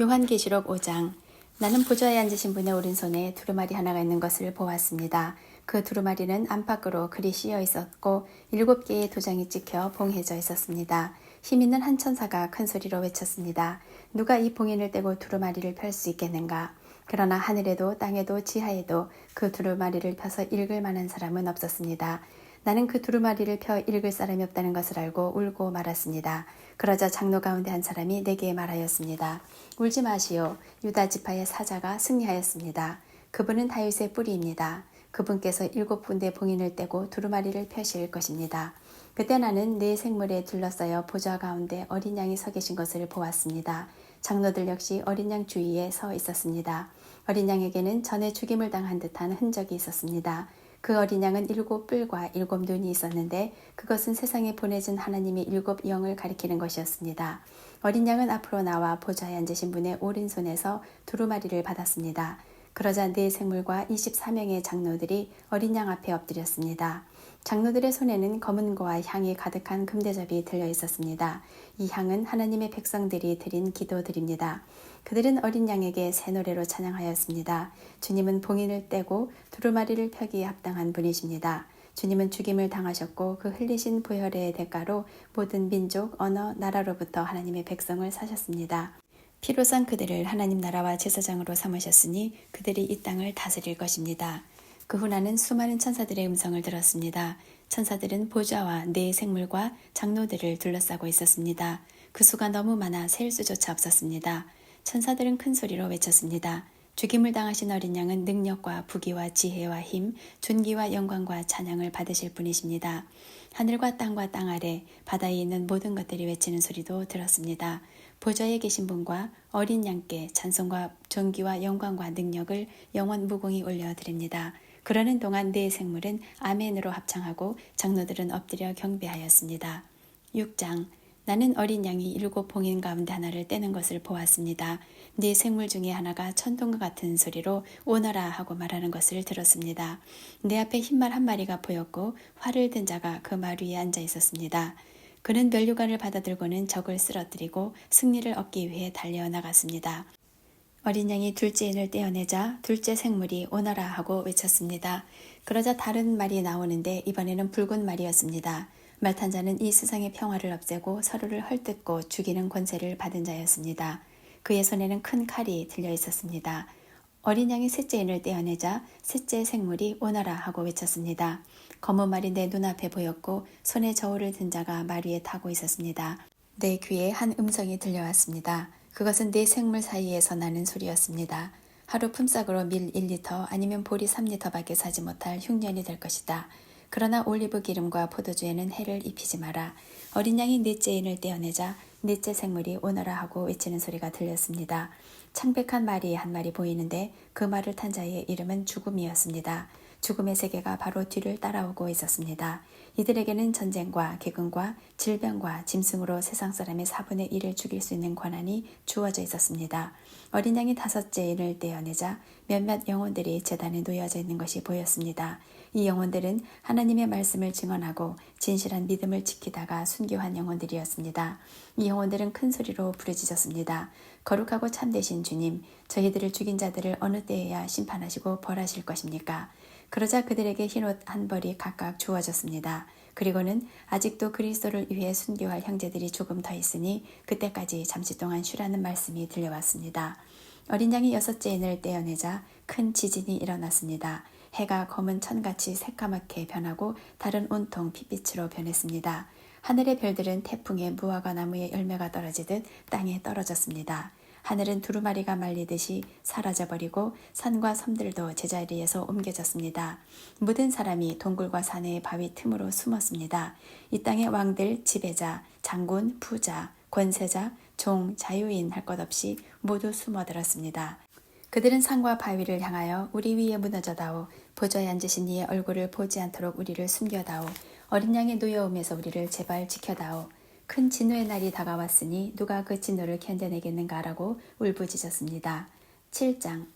요한계시록 5장. 나는 보좌에 앉으신 분의 오른손에 두루마리 하나가 있는 것을 보았습니다. 그 두루마리는 안팎으로 글이 씌어 있었고 7개의 도장이 찍혀 봉해져 있었습니다. 힘있는 한 천사가 큰 소리로 외쳤습니다. 누가 이 봉인을 떼고 두루마리를 펼 수 있겠는가? 그러나 하늘에도 땅에도 지하에도 그 두루마리를 펴서 읽을 만한 사람은 없었습니다. 나는 그 두루마리를 펴 읽을 사람이 없다는 것을 알고 울고 말았습니다. 그러자 장로 가운데 한 사람이 내게 말하였습니다. 울지 마시오. 유다 지파의 사자가 승리하였습니다. 그분은 다윗의 뿌리입니다. 그분께서 7군데 봉인을 떼고 두루마리를 펴실 것입니다. 그때 나는 네 생물에 둘러싸여 보좌 가운데 어린 양이 서 계신 것을 보았습니다. 장로들 역시 어린 양 주위에 서 있었습니다. 어린 양에게는 전에 죽임을 당한 듯한 흔적이 있었습니다. 그 어린 양은 7뿔과 7눈이 있었는데 그것은 세상에 보내준 하나님의 7영을 가리키는 것이었습니다. 어린 양은 앞으로 나와 보좌에 앉으신 분의 오른손에서 두루마리를 받았습니다. 그러자 네 생물과 24명의 장로들이 어린 양 앞에 엎드렸습니다. 장로들의 손에는 검은고와 향이 가득한 금대접이 들려 있었습니다. 이 향은 하나님의 백성들이 드린 기도들입니다. 그들은 어린 양에게 새 노래로 찬양하였습니다. 주님은 봉인을 떼고 두루마리를 펴기에 합당한 분이십니다. 주님은 죽임을 당하셨고 그 흘리신 보혈의 대가로 모든 민족, 언어, 나라로부터 하나님의 백성을 사셨습니다. 피로 산 그들을 하나님 나라와 제사장으로 삼으셨으니 그들이 이 땅을 다스릴 것입니다. 그 후 나는 수많은 천사들의 음성을 들었습니다. 천사들은 보좌와 네 생물과 장로들을 둘러싸고 있었습니다. 그 수가 너무 많아 셀 수조차 없었습니다. 천사들은 큰 소리로 외쳤습니다. 죽임을 당하신 어린 양은 능력과 부귀와 지혜와 힘, 존귀와 영광과 찬양을 받으실 분이십니다. 하늘과 땅과 땅 아래 바다에 있는 모든 것들이 외치는 소리도 들었습니다. 보좌에 계신 분과 어린 양께 찬송과 존귀와 영광과 능력을 영원 무궁히 올려드립니다. 그러는 동안 네 생물은 아멘으로 합창하고 장로들은 엎드려 경배하였습니다. 6장. 나는 어린 양이 7봉인 가운데 하나를 떼는 것을 보았습니다. 네 생물 중에 하나가 천둥과 같은 소리로 오너라 하고 말하는 것을 들었습니다. 내 앞에 흰말 한 마리가 보였고 활을 든 자가 그 말 위에 앉아 있었습니다. 그는 면류관을 받아들고는 적을 쓰러뜨리고 승리를 얻기 위해 달려나갔습니다. 어린 양이 둘째 인을 떼어내자 둘째 생물이 오너라 하고 외쳤습니다. 그러자 다른 말이 나오는데 이번에는 붉은 말이었습니다. 말 탄 자는 이 세상의 평화를 없애고 서로를 헐뜯고 죽이는 권세를 받은 자였습니다. 그의 손에는 큰 칼이 들려 있었습니다. 어린 양이 셋째 인을 떼어내자 셋째 생물이 오너라 하고 외쳤습니다. 검은 말이 내 눈앞에 보였고 손에 저울을 든 자가 말 위에 타고 있었습니다. 내 귀에 한 음성이 들려왔습니다. 그것은 네 생물 사이에서 나는 소리였습니다. 하루 품삯으로 밀 1리터 아니면 보리 3리터밖에 사지 못할 흉년이 될 것이다. 그러나 올리브 기름과 포도주에는 해를 입히지 마라. 어린 양이 넷째 인을 떼어내자 넷째 생물이 오너라 하고 외치는 소리가 들렸습니다. 창백한 말이 한 마리 보이는데 그 말을 탄 자의 이름은 죽음이었습니다. 죽음의 세계가 바로 뒤를 따라오고 있었습니다. 이들에게는 전쟁과 기근과 질병과 짐승으로 세상 사람의 4분의 1을 죽일 수 있는 권한이 주어져 있었습니다. 어린 양이 다섯째 인을 떼어내자 몇몇 영혼들이 제단에 놓여져 있는 것이 보였습니다. 이 영혼들은 하나님의 말씀을 증언하고 진실한 믿음을 지키다가 순교한 영혼들이었습니다. 이 영혼들은 큰 소리로 부르짖었습니다. 거룩하고 참되신 주님, 저희들을 죽인 자들을 어느 때에야 심판하시고 벌하실 것입니까? 그러자 그들에게 흰옷 한 벌이 각각 주어졌습니다. 그리고는 아직도 그리스도를 위해 순교할 형제들이 조금 더 있으니 그때까지 잠시 동안 쉬라는 말씀이 들려왔습니다. 어린 양이 여섯째 인을 떼어내자 큰 지진이 일어났습니다. 해가 검은 천같이 새까맣게 변하고 달은 온통 핏빛으로 변했습니다. 하늘의 별들은 태풍에 무화과 나무의 열매가 떨어지듯 땅에 떨어졌습니다. 하늘은 두루마리가 말리듯이 사라져버리고 산과 섬들도 제자리에서 옮겨졌습니다. 모든 사람이 동굴과 산의 바위 틈으로 숨었습니다. 이 땅의 왕들, 지배자, 장군, 부자, 권세자, 종, 자유인 할 것 없이 모두 숨어들었습니다. 그들은 산과 바위를 향하여 우리 위에 무너져다오. 보좌에 앉으신 이의 얼굴을 보지 않도록 우리를 숨겨다오. 어린 양의 노여움에서 우리를 제발 지켜다오. 큰 진노의 날이 다가왔으니 누가 그 진노를 견뎌내겠는가라고 울부짖었습니다. 7장.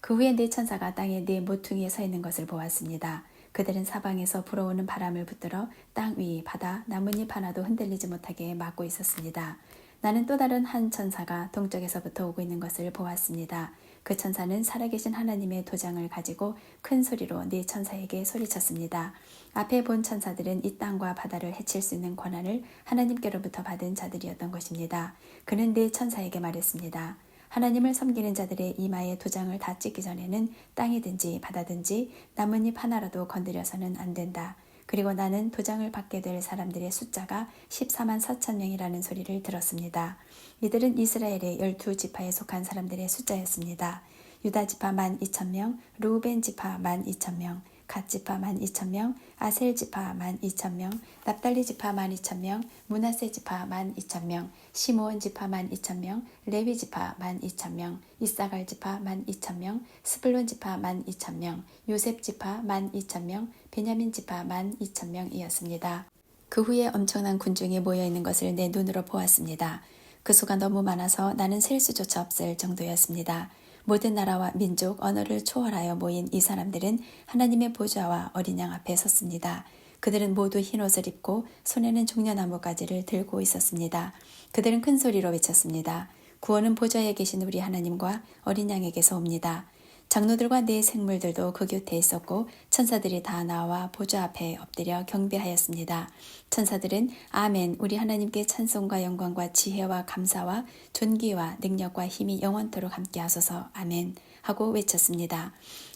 그 후에 네 천사가 땅에 네 모퉁이에 서 있는 것을 보았습니다. 그들은 사방에서 불어오는 바람을 붙들어 땅 위, 바다, 나뭇잎 하나도 흔들리지 못하게 막고 있었습니다. 나는 또 다른 한 천사가 동쪽에서부터 오고 있는 것을 보았습니다. 그 천사는 살아계신 하나님의 도장을 가지고 큰 소리로 네 천사에게 소리쳤습니다. 앞에 본 천사들은 이 땅과 바다를 해칠 수 있는 권한을 하나님께로부터 받은 자들이었던 것입니다. 그는 네 천사에게 말했습니다. 하나님을 섬기는 자들의 이마에 도장을 다 찍기 전에는 땅이든지 바다든지 나뭇잎 하나라도 건드려서는 안 된다. 그리고 나는 도장을 받게 될 사람들의 숫자가 14만 4천 명이라는 소리를 들었습니다. 이들은 이스라엘의 12지파에 속한 사람들의 숫자였습니다. 유다 지파 12,000명, 루벤 지파 12,000명, 갓 지파 12,000명, 아셀 지파 12,000명, 납달리 지파 12,000명, 므낫세 지파 12,000명, 시므온 지파 12,000명, 레위 지파 12,000명, 이사갈 지파 12,000명, 스불론 지파 12,000명, 요셉 지파 12,000명, 베냐민 지파 12,000명이었습니다. 그 후에 엄청난 군중이 모여있는 것을 내 눈으로 보았습니다. 그 수가 너무 많아서 나는 셀 수조차 없을 정도였습니다. 모든 나라와 민족, 언어를 초월하여 모인 이 사람들은 하나님의 보좌와 어린 양 앞에 섰습니다. 그들은 모두 흰옷을 입고 손에는 종려나무 가지를 들고 있었습니다. 그들은 큰 소리로 외쳤습니다. 구원은 보좌에 계신 우리 하나님과 어린 양에게서 옵니다. 장로들과 네 생물들도 그 곁에 있었고 천사들이 다 나와 보좌 앞에 엎드려 경배하였습니다. 천사들은 아멘, 우리 하나님께 찬송과 영광과 지혜와 감사와 존귀와 능력과 힘이 영원토록 함께 하소서 아멘 하고 외쳤습니다.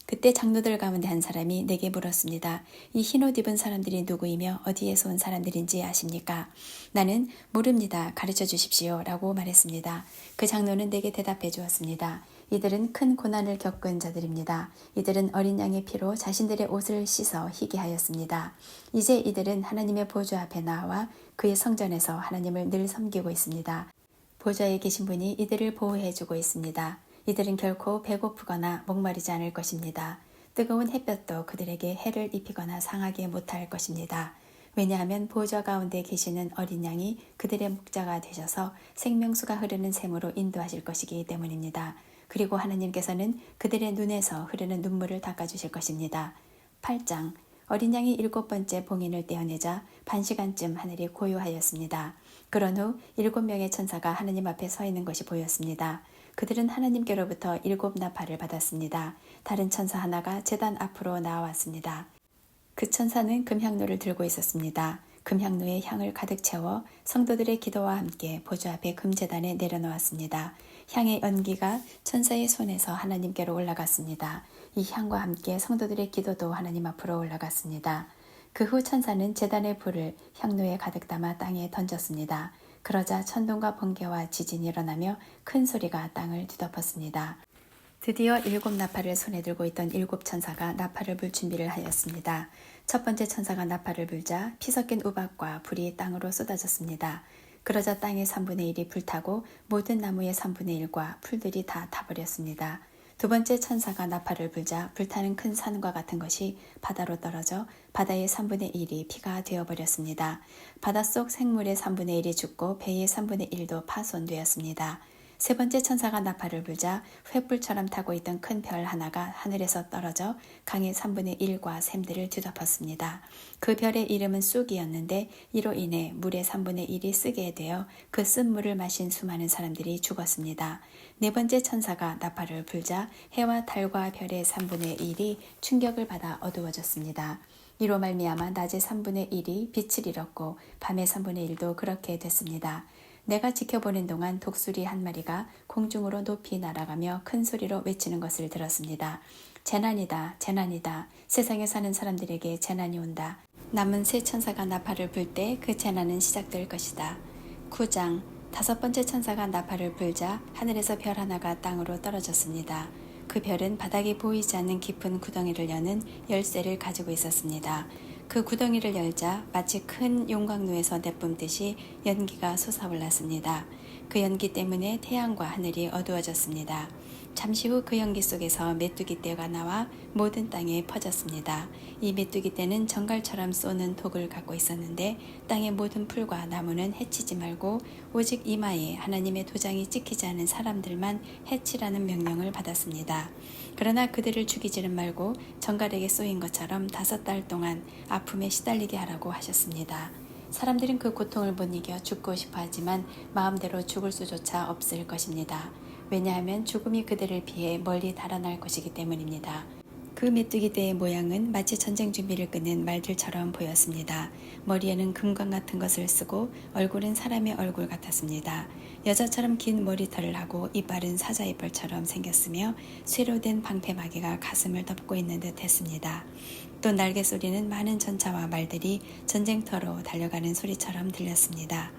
그때 장로들 가운데 한 사람이 내게 물었습니다. 이 흰옷 입은 사람들이 누구이며 어디에서 온 사람들인지 아십니까? 나는 모릅니다. 가르쳐 주십시오 라고 말했습니다. 그 장로는 내게 대답해 주었습니다. 이들은 큰 고난을 겪은 자들입니다. 이들은 어린 양의 피로 자신들의 옷을 씻어 희게 하였습니다. 이제 이들은 하나님의 보좌 앞에 나와 그의 성전에서 하나님을 늘 섬기고 있습니다. 보좌에 계신 분이 이들을 보호해주고 있습니다. 이들은 결코 배고프거나 목마르지 않을 것입니다. 뜨거운 햇볕도 그들에게 해를 입히거나 상하게 못할 것입니다. 왜냐하면 보좌 가운데 계시는 어린 양이 그들의 목자가 되셔서 생명수가 흐르는 샘으로 인도하실 것이기 때문입니다. 그리고 하나님께서는 그들의 눈에서 흐르는 눈물을 닦아주실 것입니다. 8장 어린 양이 7번째 봉인을 떼어내자 반시간쯤 하늘이 고요하였습니다. 그런 후 7명의 천사가 하나님 앞에 서 있는 것이 보였습니다. 그들은 하나님께로부터 7 나팔을 받았습니다. 다른 천사 하나가 제단 앞으로 나왔습니다. 그 천사는 금향로를 들고 있었습니다. 금향로에 향을 가득 채워 성도들의 기도와 함께 보좌 앞에 금제단에 내려놓았습니다. 향의 연기가 천사의 손에서 하나님께로 올라갔습니다. 이 향과 함께 성도들의 기도도 하나님 앞으로 올라갔습니다. 그 후 천사는 제단의 불을 향로에 가득 담아 땅에 던졌습니다. 그러자 천둥과 번개와 지진이 일어나며 큰 소리가 땅을 뒤덮었습니다. 드디어 7 나팔을 손에 들고 있던 7 천사가 나팔을 불 준비를 하였습니다. 첫 번째 천사가 나팔을 불자 피 섞인 우박과 불이 땅으로 쏟아졌습니다. 그러자 땅의 3분의 1이 불타고 모든 나무의 3분의 1과 풀들이 다 타버렸습니다. 두 번째 천사가 나팔을 불자 불타는 큰 산과 같은 것이 바다로 떨어져 바다의 3분의 1이 피가 되어버렸습니다. 바닷속 생물의 3분의 1이 죽고 배의 3분의 1도 파손되었습니다. 세 번째 천사가 나팔을 불자 횃불처럼 타고 있던 큰 별 하나가 하늘에서 떨어져 강의 3분의 1과 샘들을 뒤덮었습니다. 그 별의 이름은 쑥이었는데 이로 인해 물의 3분의 1이 쓰게 되어 그 쓴 물을 마신 수많은 사람들이 죽었습니다. 네 번째 천사가 나팔을 불자 해와 달과 별의 3분의 1이 충격을 받아 어두워졌습니다. 이로 말미암아 낮의 3분의 1이 빛을 잃었고 밤의 3분의 1도 그렇게 됐습니다. 내가 지켜보는 동안 독수리 한 마리가 공중으로 높이 날아가며 큰 소리로 외치는 것을 들었습니다. 재난이다, 재난이다. 세상에 사는 사람들에게 재난이 온다. 남은 세 천사가 나팔을 불 때 그 재난은 시작될 것이다. 9장 5번째 천사가 나팔을 불자 하늘에서 별 하나가 땅으로 떨어졌습니다. 그 별은 바닥이 보이지 않는 깊은 구덩이를 여는 열쇠를 가지고 있었습니다. 그 구덩이를 열자 마치 큰 용광로에서 내뿜듯이 연기가 솟아올랐습니다. 그 연기 때문에 태양과 하늘이 어두워졌습니다. 잠시 후 그 연기 속에서 메뚜기 떼가 나와 모든 땅에 퍼졌습니다. 이 메뚜기 떼는 정갈처럼 쏘는 독을 갖고 있었는데 땅의 모든 풀과 나무는 해치지 말고 오직 이마에 하나님의 도장이 찍히지 않은 사람들만 해치라는 명령을 받았습니다. 그러나 그들을 죽이지는 말고 정갈에게 쏘인 것처럼 5달 동안 아픔에 시달리게 하라고 하셨습니다. 사람들은 그 고통을 못 이겨 죽고 싶어 하지만 마음대로 죽을 수조차 없을 것입니다. 왜냐하면 죽음이 그들을 피해 멀리 달아날 것이기 때문입니다. 그 메뚜기 떼의 모양은 마치 전쟁 준비를 끄는 말들처럼 보였습니다. 머리에는 금관 같은 것을 쓰고 얼굴은 사람의 얼굴 같았습니다. 여자처럼 긴 머리털을 하고 이빨은 사자이빨처럼 생겼으며 쇠로 된 방패마개가 가슴을 덮고 있는 듯 했습니다. 또 날개 소리는 많은 전차와 말들이 전쟁터로 달려가는 소리처럼 들렸습니다.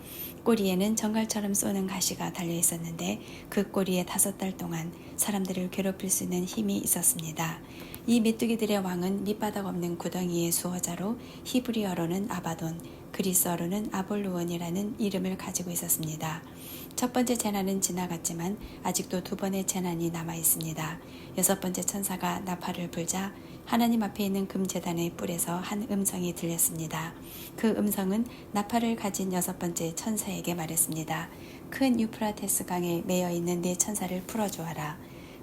꼬리에는 정갈처럼 쏘는 가시가 달려 있었는데 그 꼬리에 5달 동안 사람들을 괴롭힐 수 있는 힘이 있었습니다. 이 메뚜기들의 왕은 밑바닥 없는 구덩이의 수호자로 히브리어로는 아바돈, 그리스어로는 아볼루온이라는 이름을 가지고 있었습니다. 첫 번째 재난은 지나갔지만 아직도 2번의 재난이 남아 있습니다. 6번째 천사가 나팔을 불자 하나님 앞에 있는 금제단의 뿔에서 한 음성이 들렸습니다. 그 음성은 나팔을 가진 6번째 천사에게 말했습니다. 큰 유프라테스 강에 매여 있는 4 천사를 풀어주어라.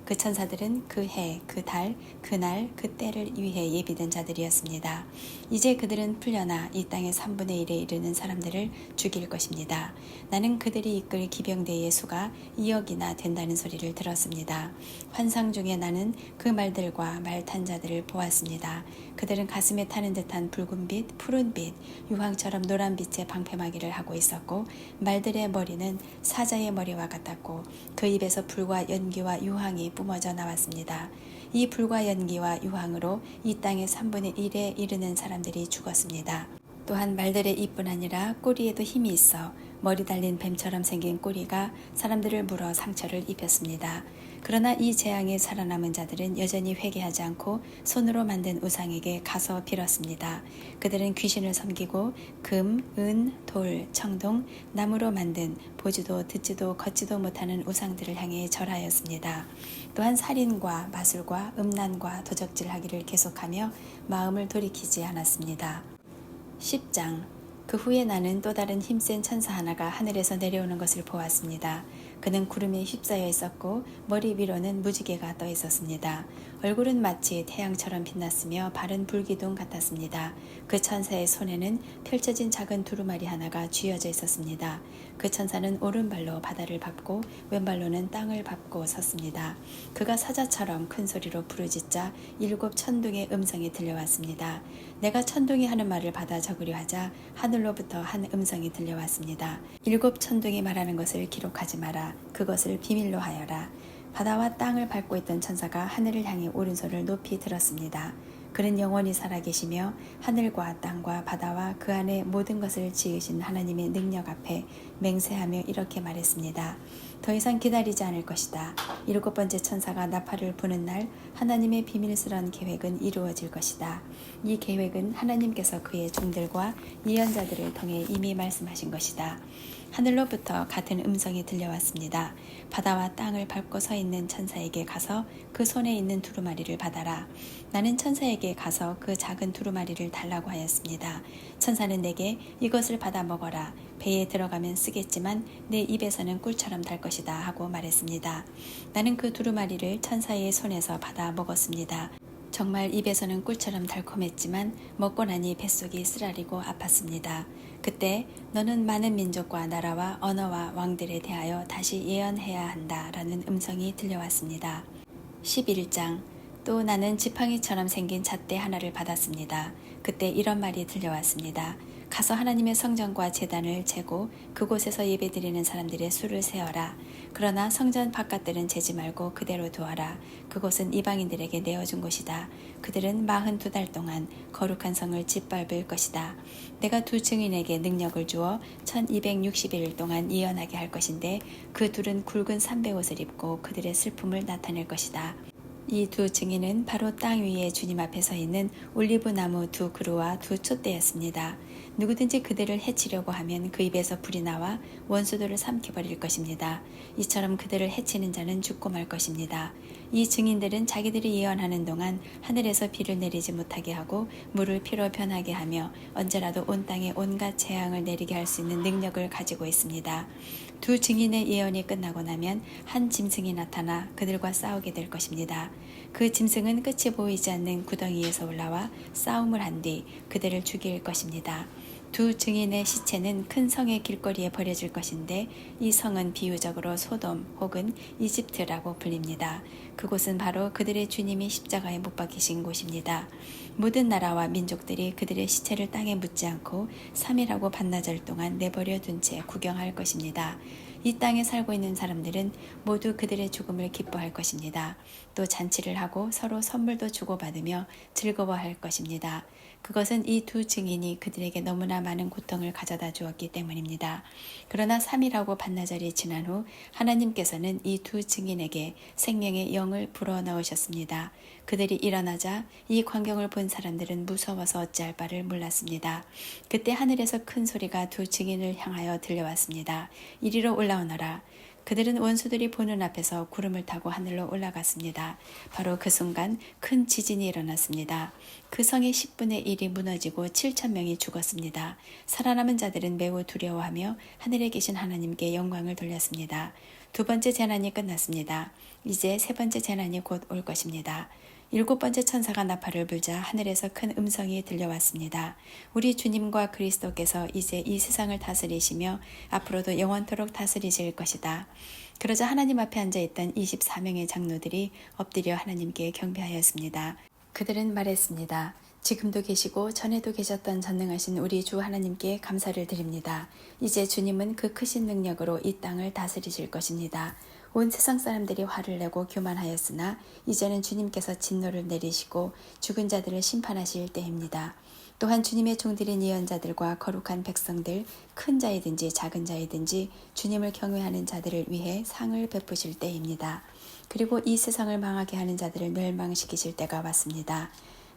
그 천사들은 그 해, 그 달, 그날, 그 때를 위해 예비된 자들이었습니다. 이제 그들은 풀려나 이 땅의 3분의 1에 이르는 사람들을 죽일 것입니다. 나는 그들이 이끌 기병대의 수가 2억이나 된다는 소리를 들었습니다. 환상 중에 나는 그 말들과 말 탄 자들을 보았습니다. 그들은 가슴에 타는 듯한 붉은빛, 푸른빛, 유황처럼 노란빛의 방패막이를 하고 있었고 말들의 머리는 사자의 머리와 같았고 그 입에서 불과 연기와 유황이 뿜어져 나왔습니다. 이 불과 연기와 유황으로 이 땅의 3분의 1에 이르는 사람들이 죽었습니다. 또한 말들의 입뿐 아니라 꼬리에도 힘이 있어 머리 달린 뱀처럼 생긴 꼬리가 사람들을 물어 상처를 입혔습니다. 그러나 이 재앙에 살아남은 자들은 여전히 회개하지 않고 손으로 만든 우상에게 가서 빌었습니다. 그들은 귀신을 섬기고 금, 은, 돌, 청동, 나무로 만든 보지도 듣지도 걷지도 못하는 우상들을 향해 절하였습니다. 또한 살인과 마술과 음란과 도적질하기를 계속하며 마음을 돌이키지 않았습니다. 10장. 그 후에 나는 또 다른 힘센 천사 하나가 하늘에서 내려오는 것을 보았습니다. 그는 구름에 휩싸여 있었고 머리 위로는 무지개가 떠 있었습니다. 얼굴은 마치 태양처럼 빛났으며 발은 불기둥 같았습니다. 그 천사의 손에는 펼쳐진 작은 두루마리 하나가 쥐어져 있었습니다. 그 천사는 오른발로 바다를 밟고 왼발로는 땅을 밟고 섰습니다. 그가 사자처럼 큰 소리로 부르짖자 7 천둥의 음성이 들려왔습니다. 내가 천둥이 하는 말을 받아 적으려 하자 하늘로부터 한 음성이 들려왔습니다. 7 천둥이 말하는 것을 기록하지 마라. 그것을 비밀로 하여라. 바다와 땅을 밟고 있던 천사가 하늘을 향해 오른손을 높이 들었습니다. 그는 영원히 살아계시며 하늘과 땅과 바다와 그 안에 모든 것을 지으신 하나님의 능력 앞에 맹세하며 이렇게 말했습니다. 더 이상 기다리지 않을 것이다. 7번째 천사가 나팔을 부는 날 하나님의 비밀스러운 계획은 이루어질 것이다. 이 계획은 하나님께서 그의 종들과 예언자들을 통해 이미 말씀하신 것이다. 하늘로부터 같은 음성이 들려왔습니다. 바다와 땅을 밟고 서 있는 천사에게 가서 그 손에 있는 두루마리를 받아라. 나는 천사에게 가서 그 작은 두루마리를 달라고 하였습니다. 천사는 내게 이것을 받아 먹어라. 배에 들어가면 쓰겠지만 내 입에서는 꿀처럼 달 것이다 하고 말했습니다. 나는 그 두루마리를 천사의 손에서 받아 먹었습니다. 정말 입에서는 꿀처럼 달콤했지만 먹고 나니 뱃속이 쓰라리고 아팠습니다. 그때 너는 많은 민족과 나라와 언어와 왕들에 대하여 다시 예언해야 한다라는 음성이 들려왔습니다. 11장. 또 나는 지팡이처럼 생긴 잣대 하나를 받았습니다. 그때 이런 말이 들려왔습니다. 가서 하나님의 성전과 제단을 재고 그곳에서 예배드리는 사람들의 수를 세어라. 그러나 성전 바깥들은 재지 말고 그대로 두어라. 그곳은 이방인들에게 내어준 곳이다. 그들은 42달 동안 거룩한 성을 짓밟을 것이다. 내가 2 증인에게 능력을 주어 1260일 동안 예언하게 할 것인데 그 둘은 굵은 삼배옷을 입고 그들의 슬픔을 나타낼 것이다. 이 2 증인은 바로 땅 위에 주님 앞에 서 있는 올리브나무 2 그루와 2 촛대였습니다. 누구든지 그들을 해치려고 하면 그 입에서 불이 나와 원수들을 삼켜버릴 것입니다. 이처럼 그들을 해치는 자는 죽고 말 것입니다. 이 증인들은 자기들이 예언하는 동안 하늘에서 비를 내리지 못하게 하고 물을 피로 변하게 하며 언제라도 온 땅에 온갖 재앙을 내리게 할 수 있는 능력을 가지고 있습니다. 2 증인의 예언이 끝나고 나면 한 짐승이 나타나 그들과 싸우게 될 것입니다. 그 짐승은 끝이 보이지 않는 구덩이에서 올라와 싸움을 한 뒤 그들을 죽일 것입니다. 두 증인의 시체는 큰 성의 길거리에 버려질 것인데 이 성은 비유적으로 소돔 혹은 이집트라고 불립니다. 그곳은 바로 그들의 주님이 십자가에 못 박히신 곳입니다. 모든 나라와 민족들이 그들의 시체를 땅에 묻지 않고 3일하고 반나절 동안 내버려 둔 채 구경할 것입니다. 이 땅에 살고 있는 사람들은 모두 그들의 죽음을 기뻐할 것입니다. 또 잔치를 하고 서로 선물도 주고받으며 즐거워할 것입니다. 그것은 이 두 증인이 그들에게 너무나 많은 고통을 가져다 주었기 때문입니다. 그러나 3일하고 반나절이 지난 후 하나님께서는 이 두 증인에게 생명의 영을 불어넣으셨습니다. 그들이 일어나자 이 광경을 본 사람들은 무서워서 어찌할 바를 몰랐습니다. 그때 하늘에서 큰 소리가 두 증인을 향하여 들려왔습니다. 이리로 올라오너라. 그들은 원수들이 보는 앞에서 구름을 타고 하늘로 올라갔습니다. 바로 그 순간 큰 지진이 일어났습니다. 그 성의 10분의 1이 무너지고 7천 명이 죽었습니다. 살아남은 자들은 매우 두려워하며 하늘에 계신 하나님께 영광을 돌렸습니다. 두 번째 재난이 끝났습니다. 이제 세 번째 재난이 곧 올 것입니다. 7번째 천사가 나팔을 불자 하늘에서 큰 음성이 들려왔습니다. 우리 주님과 그리스도께서 이제 이 세상을 다스리시며 앞으로도 영원토록 다스리실 것이다. 그러자 하나님 앞에 앉아있던 24명의 장로들이 엎드려 하나님께 경배하였습니다. 그들은 말했습니다. 지금도 계시고 전에도 계셨던 전능하신 우리 주 하나님께 감사를 드립니다. 이제 주님은 그 크신 능력으로 이 땅을 다스리실 것입니다. 온 세상 사람들이 화를 내고 교만하였으나 이제는 주님께서 진노를 내리시고 죽은 자들을 심판하실 때입니다. 또한 주님의 종들인 예언자들과 거룩한 백성들, 큰 자이든지 작은 자이든지 주님을 경외하는 자들을 위해 상을 베푸실 때입니다. 그리고 이 세상을 망하게 하는 자들을 멸망시키실 때가 왔습니다.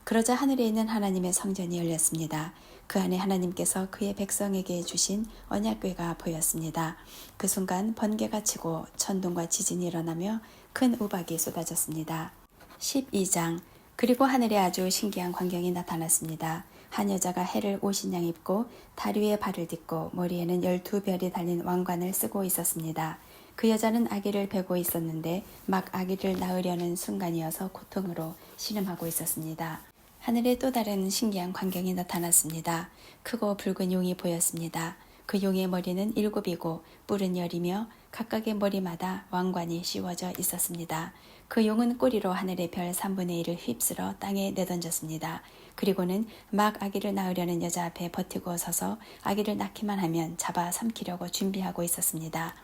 그러자 하늘에 있는 하나님의 성전이 열렸습니다. 그 안에 하나님께서 그의 백성에게 주신 언약궤가 보였습니다. 그 순간 번개가 치고 천둥과 지진이 일어나며 큰 우박이 쏟아졌습니다. 12장. 그리고 하늘에 아주 신기한 광경이 나타났습니다. 한 여자가 해를 옷인양 입고 다리 위에 발을 딛고 머리에는 12별이 달린 왕관을 쓰고 있었습니다. 그 여자는 아기를 베고 있었는데 막 아기를 낳으려는 순간이어서 고통으로 신음하고 있었습니다. 하늘에 또 다른 신기한 광경이 나타났습니다. 크고 붉은 용이 보였습니다. 그 용의 머리는 7이고 뿔은 10이며 각각의 머리마다 왕관이 씌워져 있었습니다. 그 용은 꼬리로 하늘의 별 3분의 1을 휩쓸어 땅에 내던졌습니다. 그리고는 막 아기를 낳으려는 여자 앞에 버티고 서서 아기를 낳기만 하면 잡아 삼키려고 준비하고 있었습니다.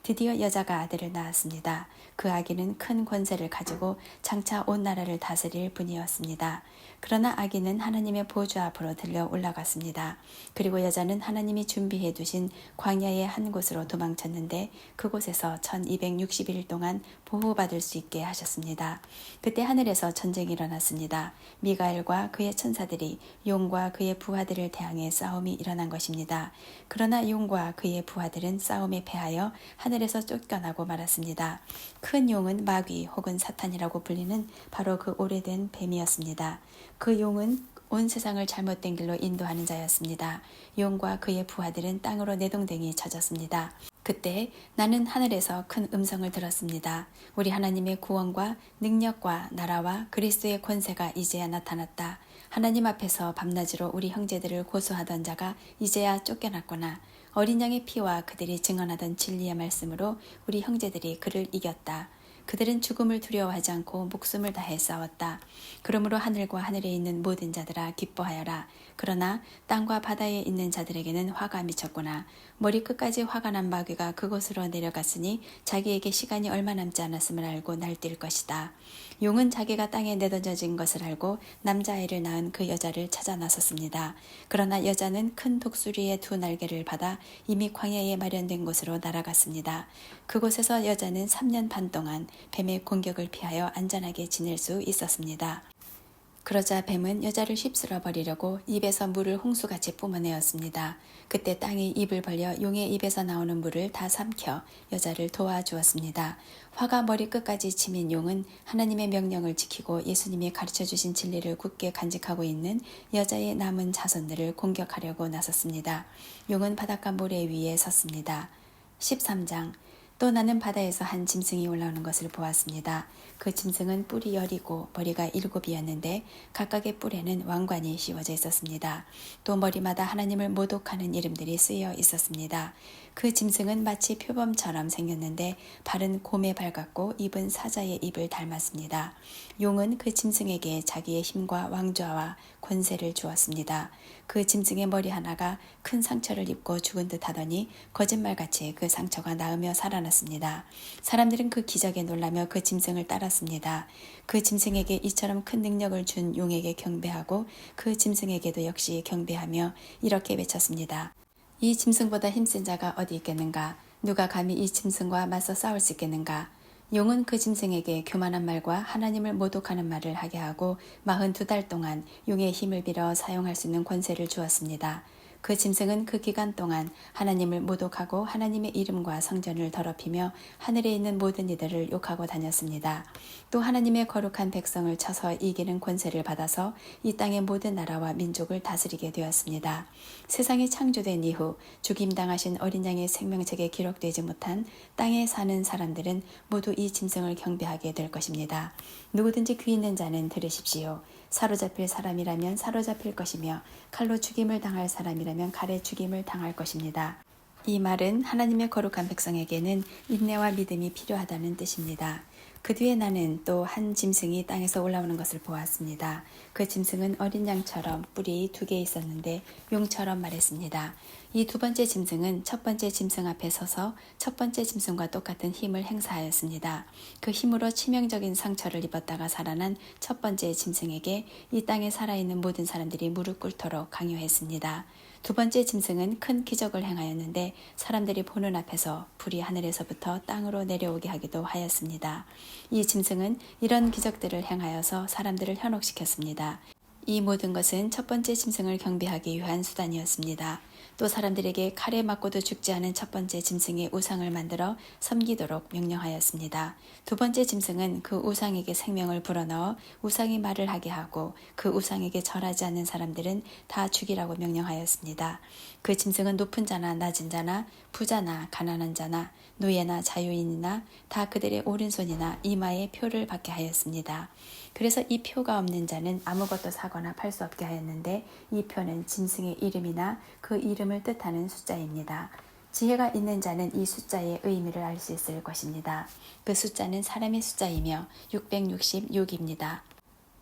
드디어 여자가 아들을 낳았습니다. 그 아기는 큰 권세를 가지고 장차 온 나라를 다스릴 분이었습니다. 그러나 아기는 하나님의 보좌 앞으로 들려 올라갔습니다. 그리고 여자는 하나님이 준비해 두신 광야의 한 곳으로 도망쳤는데 그곳에서 1260일 동안 보호받을 수 있게 하셨습니다. 그때 하늘에서 전쟁이 일어났습니다. 미가엘과 그의 천사들이 용과 그의 부하들을 대항해 싸움이 일어난 것입니다. 그러나 용과 그의 부하들은 싸움에 패하여 하늘에서 쫓겨나고 말았습니다. 큰 용은 마귀 혹은 사탄이라고 불리는 바로 그 오래된 뱀이었습니다. 그 용은 온 세상을 잘못된 길로 인도하는 자였습니다. 용과 그의 부하들은 땅으로 내동댕이 쳐졌습니다. 그때 나는 하늘에서 큰 음성을 들었습니다. 우리 하나님의 구원과 능력과 나라와 그리스도의 권세가 이제야 나타났다. 하나님 앞에서 밤낮으로 우리 형제들을 고소하던 자가 이제야 쫓겨났구나. 어린 양의 피와 그들이 증언하던 진리의 말씀으로 우리 형제들이 그를 이겼다. 그들은 죽음을 두려워하지 않고 목숨을 다해 싸웠다. 그러므로 하늘과 하늘에 있는 모든 자들아 기뻐하여라. 그러나 땅과 바다에 있는 자들에게는 화가 미쳤구나. 머리끝까지 화가 난 마귀가 그곳으로 내려갔으니 자기에게 시간이 얼마 남지 않았음을 알고 날뛸 것이다. 용은 자기가 땅에 내던져진 것을 알고 남자아이를 낳은 그 여자를 찾아 나섰습니다. 그러나 여자는 큰 독수리의 2 날개를 받아 이미 광야에 마련된 곳으로 날아갔습니다. 그곳에서 여자는 3년 반 동안 뱀의 공격을 피하여 안전하게 지낼 수 있었습니다. 그러자 뱀은 여자를 휩쓸어 버리려고 입에서 물을 홍수같이 뿜어내었습니다. 그때 땅이 입을 벌려 용의 입에서 나오는 물을 다 삼켜 여자를 도와주었습니다. 화가 머리끝까지 치민 용은 하나님의 명령을 지키고 예수님이 가르쳐주신 진리를 굳게 간직하고 있는 여자의 남은 자손들을 공격하려고 나섰습니다. 용은 바닷가 모래 위에 섰습니다. 13장. 또 나는 바다에서 한 짐승이 올라오는 것을 보았습니다. 그 짐승은 뿔이 10이고 머리가 7이었는데 각각의 뿔에는 왕관이 씌워져 있었습니다. 또 머리마다 하나님을 모독하는 이름들이 쓰여 있었습니다. 그 짐승은 마치 표범처럼 생겼는데 발은 곰의 발 같고 입은 사자의 입을 닮았습니다. 용은 그 짐승에게 자기의 힘과 왕좌와 권세를 주었습니다. 그 짐승의 머리 하나가 큰 상처를 입고 죽은 듯 하더니 거짓말같이 그 상처가 나으며 살아났습니다. 사람들은 그 기적에 놀라며 그 짐승을 따랐습니다. 그 짐승에게 이처럼 큰 능력을 준 용에게 경배하고 그 짐승에게도 역시 경배하며 이렇게 외쳤습니다. 이 짐승보다 힘센 자가 어디 있겠는가? 누가 감히 이 짐승과 맞서 싸울 수 있겠는가? 용은 그 짐승에게 교만한 말과 하나님을 모독하는 말을 하게 하고 42달 동안 용의 힘을 빌어 사용할 수 있는 권세를 주었습니다. 그 짐승은 그 기간 동안 하나님을 모독하고 하나님의 이름과 성전을 더럽히며 하늘에 있는 모든 이들을 욕하고 다녔습니다. 또 하나님의 거룩한 백성을 쳐서 이기는 권세를 받아서 이 땅의 모든 나라와 민족을 다스리게 되었습니다. 세상이 창조된 이후 죽임당하신 어린 양의 생명책에 기록되지 못한 땅에 사는 사람들은 모두 이 짐승을 경배하게 될 것입니다. 누구든지 귀 있는 자는 들으십시오. 사로잡힐 사람이라면 사로잡힐 것이며 칼로 죽임을 당할 사람이라면 칼에 죽임을 당할 것입니다. 이 말은 하나님의 거룩한 백성에게는 인내와 믿음이 필요하다는 뜻입니다. 그 뒤에 나는 또 한 짐승이 땅에서 올라오는 것을 보았습니다. 그 짐승은 어린 양처럼 뿔이 2개 있었는데 용처럼 말했습니다. 이 두 번째 짐승은 첫 번째 짐승 앞에 서서 첫 번째 짐승과 똑같은 힘을 행사하였습니다. 그 힘으로 치명적인 상처를 입었다가 살아난 첫 번째 짐승에게 이 땅에 살아있는 모든 사람들이 무릎 꿇도록 강요했습니다. 두 번째 짐승은 큰 기적을 행하였는데 사람들이 보는 앞에서 불이 하늘에서부터 땅으로 내려오게 하기도 하였습니다. 이 짐승은 이런 기적들을 행하여서 사람들을 현혹시켰습니다. 이 모든 것은 첫 번째 짐승을 경배하기 위한 수단이었습니다. 또 사람들에게 칼에 맞고도 죽지 않은 첫 번째 짐승의 우상을 만들어 섬기도록 명령하였습니다. 두 번째 짐승은 그 우상에게 생명을 불어넣어 우상이 말을 하게 하고 그 우상에게 절하지 않는 사람들은 다 죽이라고 명령하였습니다. 그 짐승은 높은 자나 낮은 자나 부자나 가난한 자나 노예나 자유인이나 다 그들의 오른손이나 이마에 표를 받게 하였습니다. 그래서 이 표가 없는 자는 아무것도 사거나 팔 수 없게 하였는데 이 표는 짐승의 이름이나 그 이름을 뜻하는 숫자입니다. 지혜가 있는 자는 이 숫자의 의미를 알 수 있을 것입니다. 그 숫자는 사람의 숫자이며 666입니다.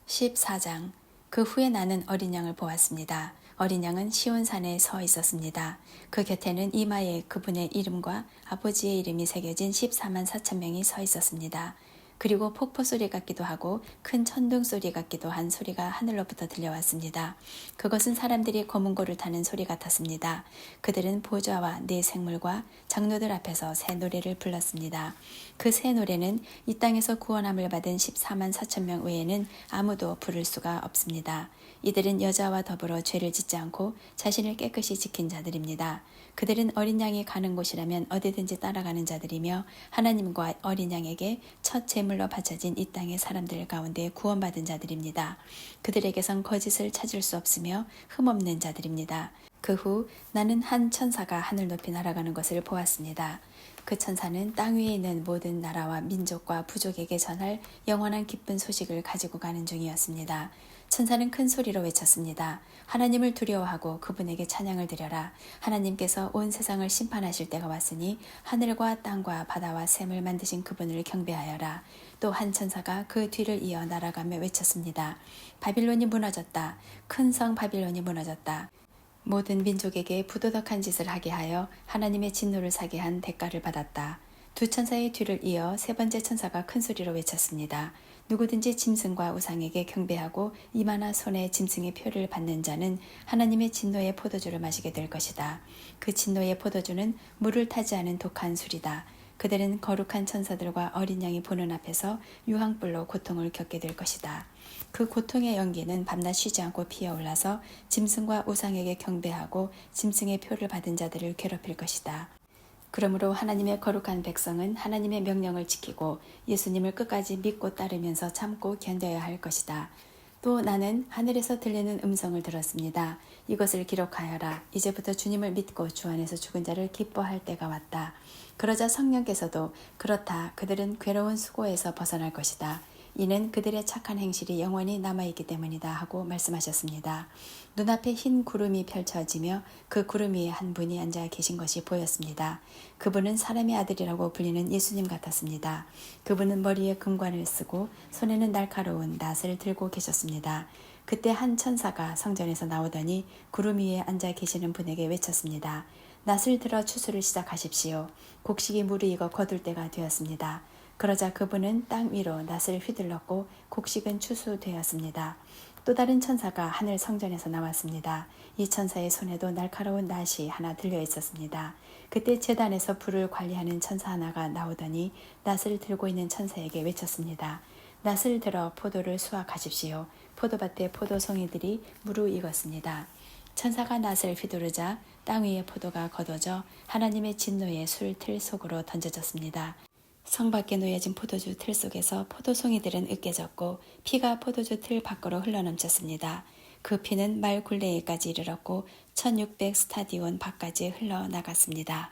14장. 그 후에 나는 어린 양을 보았습니다. 어린 양은 시온산에 서 있었습니다. 그 곁에는 이마에 그분의 이름과 아버지의 이름이 새겨진 14만 4천 명이 서 있었습니다. 그리고 폭포 소리 같기도 하고 큰 천둥 소리 같기도 한 소리가 하늘로부터 들려왔습니다. 그것은 사람들이 검은 고를 타는 소리 같았습니다. 그들은 보좌와 네 생물과 장로들 앞에서 새 노래를 불렀습니다. 그 새 노래는 이 땅에서 구원함을 받은 14만 4천 명 외에는 아무도 부를 수가 없습니다. 이들은 여자와 더불어 죄를 짓지 않고 자신을 깨끗이 지킨 자들입니다. 그들은 어린 양이 가는 곳이라면 어디든지 따라가는 자들이며 하나님과 어린 양에게 첫 제물로 바쳐진 이 땅의 사람들 가운데 구원받은 자들입니다. 그들에게선 거짓을 찾을 수 없으며 흠없는 자들입니다. 그 후 나는 한 천사가 하늘 높이 날아가는 것을 보았습니다. 그 천사는 땅 위에 있는 모든 나라와 민족과 부족에게 전할 영원한 기쁜 소식을 가지고 가는 중이었습니다. 천사는 큰 소리로 외쳤습니다. 하나님을 두려워하고 그분에게 찬양을 드려라. 하나님께서 온 세상을 심판하실 때가 왔으니 하늘과 땅과 바다와 샘을 만드신 그분을 경배하여라. 또 한 천사가 그 뒤를 이어 날아가며 외쳤습니다. 바빌론이 무너졌다. 큰 성 바빌론이 무너졌다. 모든 민족에게 부도덕한 짓을 하게 하여 하나님의 진노를 사게 한 대가를 받았다. 두 천사의 뒤를 이어 세 번째 천사가 큰 소리로 외쳤습니다. 누구든지 짐승과 우상에게 경배하고 이마나 손에 짐승의 표를 받는 자는 하나님의 진노의 포도주를 마시게 될 것이다. 그 진노의 포도주는 물을 타지 않은 독한 술이다. 그들은 거룩한 천사들과 어린 양이 보는 앞에서 유황불로 고통을 겪게 될 것이다. 그 고통의 연기는 밤낮 쉬지 않고 피어올라서 짐승과 우상에게 경배하고 짐승의 표를 받은 자들을 괴롭힐 것이다. 그러므로 하나님의 거룩한 백성은 하나님의 명령을 지키고 예수님을 끝까지 믿고 따르면서 참고 견뎌야 할 것이다. 또 나는 하늘에서 들리는 음성을 들었습니다. 이것을 기록하여라. 이제부터 주님을 믿고 주 안에서 죽은 자를 기뻐할 때가 왔다. 그러자 성령께서도 그렇다. 그들은 괴로운 수고에서 벗어날 것이다. 이는 그들의 착한 행실이 영원히 남아있기 때문이다 하고 말씀하셨습니다. 눈앞에 흰 구름이 펼쳐지며 그 구름 위에 한 분이 앉아 계신 것이 보였습니다. 그분은 사람의 아들이라고 불리는 예수님 같았습니다. 그분은 머리에 금관을 쓰고 손에는 날카로운 낫을 들고 계셨습니다. 그때 한 천사가 성전에서 나오더니 구름 위에 앉아 계시는 분에게 외쳤습니다. 낫을 들어 추수를 시작하십시오. 곡식이 무르익어 거둘 때가 되었습니다. 그러자 그분은 땅 위로 낫을 휘둘렀고 곡식은 추수되었습니다. 또 다른 천사가 하늘 성전에서 나왔습니다. 이 천사의 손에도 날카로운 낫이 하나 들려 있었습니다. 그때 제단에서 불을 관리하는 천사 하나가 나오더니 낫을 들고 있는 천사에게 외쳤습니다. 낫을 들어 포도를 수확하십시오. 포도밭에 포도송이들이 무르익었습니다. 천사가 낫을 휘두르자 땅 위에 포도가 걷어져 하나님의 진노의 술틀 속으로 던져졌습니다. 성 밖에 놓여진 포도주 틀 속에서 포도송이들은 으깨졌고 피가 포도주 틀 밖으로 흘러넘쳤습니다. 그 피는 말 굴레에까지 이르렀고 1600 스타디온 밖까지 흘러나갔습니다.